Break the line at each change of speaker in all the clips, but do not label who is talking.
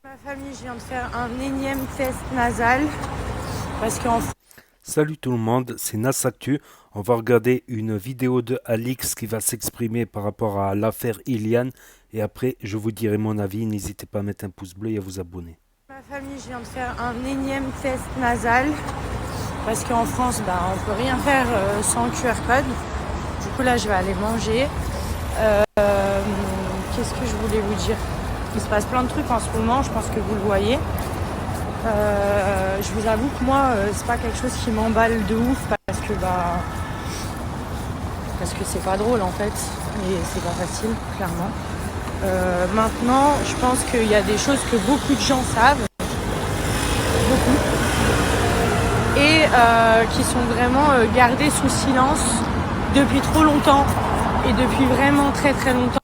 Ma famille, je viens de faire un énième test nasal parce qu'en
Salut tout le monde, c'est Nassactu. On va regarder une vidéo de Alix qui va s'exprimer par rapport à l'affaire Iliane. Et après, je vous dirai mon avis. N'hésitez pas à mettre un pouce bleu et à vous abonner.
ma famille, je viens de faire un énième test nasal parce qu'en France, on peut rien faire sans QR code. Du coup, là, je vais aller manger. Qu'est-ce que je voulais vous dire? Il se passe plein de trucs en ce moment, je pense que vous le voyez. Je vous avoue que moi, c'est pas quelque chose qui m'emballe de ouf parce que c'est pas drôle en fait et c'est pas facile, clairement. Maintenant, je pense qu'il y a des choses que beaucoup de gens savent, beaucoup, et qui sont vraiment gardées sous silence depuis trop longtemps et depuis vraiment très très longtemps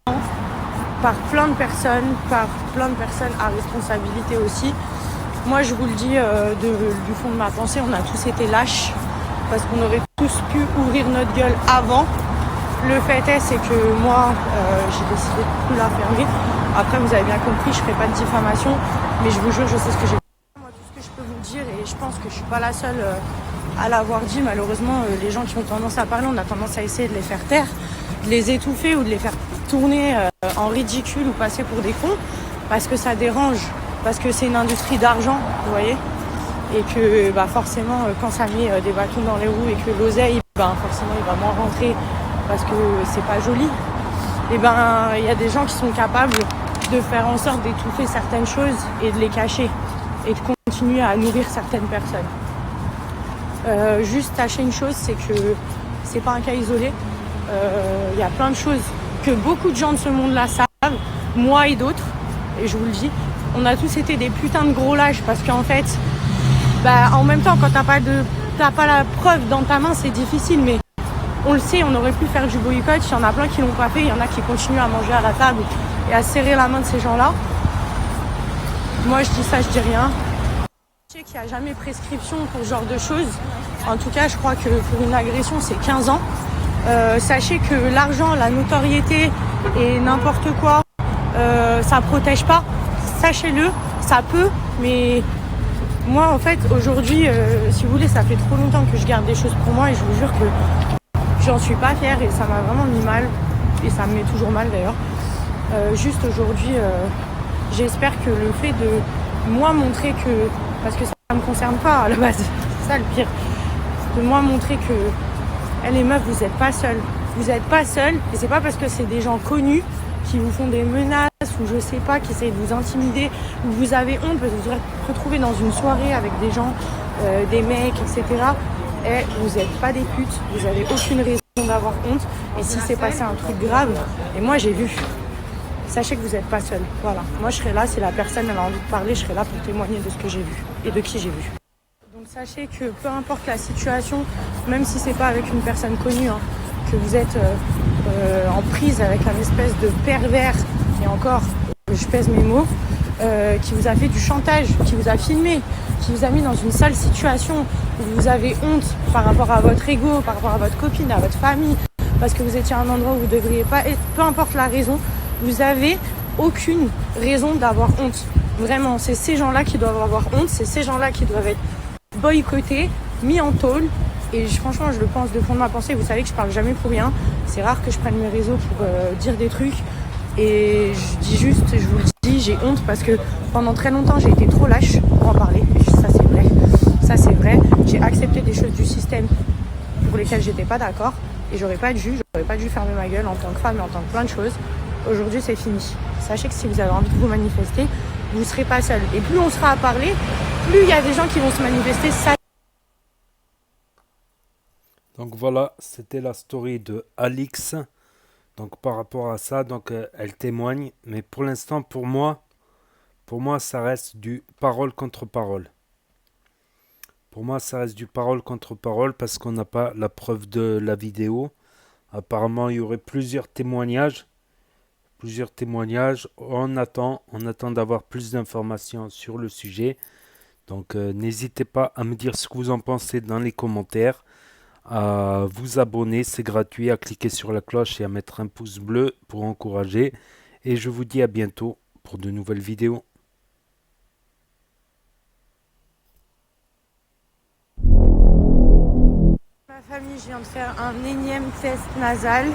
par plein de personnes à responsabilité aussi. Moi, je vous le dis du fond de ma pensée, on a tous été lâches parce qu'on aurait tous pu ouvrir notre gueule avant. Le fait est, c'est que moi, j'ai décidé de tout la fermer. Après, vous avez bien compris, je ne ferai pas de diffamation, mais je vous jure, je sais ce que j'ai fait. Moi, tout ce que je peux vous dire, et je pense que je ne suis pas la seule à l'avoir dit, malheureusement, les gens qui ont tendance à parler, on a tendance à essayer de les faire taire, de les étouffer ou de les faire tourner en ridicule ou passer pour des cons, parce que ça dérange, parce que c'est une industrie d'argent, vous voyez, et que forcément, quand ça met des bâtons dans les roues et que l'oseille, forcément, il va moins rentrer parce que c'est pas joli, et il y a des gens qui sont capables de faire en sorte d'étouffer certaines choses et de les cacher et de continuer à nourrir certaines personnes. Juste sachez une chose, c'est que c'est pas un cas isolé. Il y a plein de choses que beaucoup de gens de ce monde-là savent, moi et d'autres, et je vous le dis, on a tous été des putains de gros lâches parce qu'en fait, en même temps, quand t'as pas la preuve dans ta main, c'est difficile, mais on le sait, on aurait pu faire du boycott, il y en a plein qui l'ont pas fait, il y en a qui continuent à manger à la table et à serrer la main de ces gens-là. Moi, je dis ça, je dis rien. Je sais qu'il n'y a jamais prescription pour ce genre de choses. En tout cas, je crois que pour une agression, c'est 15 ans. Sachez que l'argent, la notoriété et n'importe quoi, ça protège pas. Sachez-le, ça peut, mais moi, en fait, aujourd'hui, si vous voulez, ça fait trop longtemps que je garde des choses pour moi et je vous jure que j'en suis pas fière et ça m'a vraiment mis mal et ça me met toujours mal d'ailleurs. Juste aujourd'hui, j'espère que le fait de moi montrer que, parce que ça me concerne pas à la base, c'est ça le pire, de moi montrer que les meufs, vous êtes pas seules. Vous êtes pas seules et c'est pas parce que c'est des gens connus qui vous font des menaces ou je sais pas, qui essayent de vous intimider ou vous avez honte parce que vous vous retrouvez dans une soirée avec des gens, des mecs, etc. Et vous n'êtes pas des putes, vous avez aucune raison d'avoir honte. Et si c'est passé un truc grave, et moi j'ai vu, sachez que vous n'êtes pas seul. Voilà, moi je serai là, si la personne elle a envie de parler, je serai là pour témoigner de ce que j'ai vu et de qui j'ai vu. Donc sachez que peu importe la situation, même si c'est pas avec une personne connue, que vous êtes en prise avec un espèce de pervers, et encore, je pèse mes mots, qui vous a fait du chantage, qui vous a filmé, qui vous a mis dans une sale situation où vous avez honte par rapport à votre ego, par rapport à votre copine, à votre famille, parce que vous étiez à un endroit où vous ne devriez pas être, peu importe la raison, vous avez aucune raison d'avoir honte. Vraiment, c'est ces gens-là qui doivent avoir honte, c'est ces gens-là qui doivent être boycottés, mis en tôle. Et franchement, je le pense de fond de ma pensée. Vous savez que je parle jamais pour rien. C'est rare que je prenne mes réseaux pour dire des trucs. Et je dis juste, je vous le dis, j'ai honte parce que pendant très longtemps, j'ai été trop lâche pour en parler. Et ça, c'est vrai. Ça, c'est vrai. J'ai accepté des choses du système pour lesquelles j'étais pas d'accord. Et j'aurais pas dû fermer ma gueule en tant que femme et en tant que plein de choses. Aujourd'hui, c'est fini. Sachez que si vous avez envie de vous manifester, vous ne serez pas seul. Et plus on sera à parler, plus il y a des gens qui vont se manifester.
Donc voilà, c'était la story de Alix. Donc par rapport à ça, elle témoigne. Mais pour l'instant, pour moi, ça reste du parole contre parole. Pour moi, ça reste du parole contre parole parce qu'on n'a pas la preuve de la vidéo. Apparemment, il y aurait plusieurs témoignages. On attend d'avoir plus d'informations sur le sujet. Donc n'hésitez pas à me dire ce que vous en pensez dans les commentaires, à vous abonner, c'est gratuit, à cliquer sur la cloche et à mettre un pouce bleu pour encourager. Et je vous dis à bientôt pour de nouvelles vidéos.
famille, je viens de faire un énième test nasal.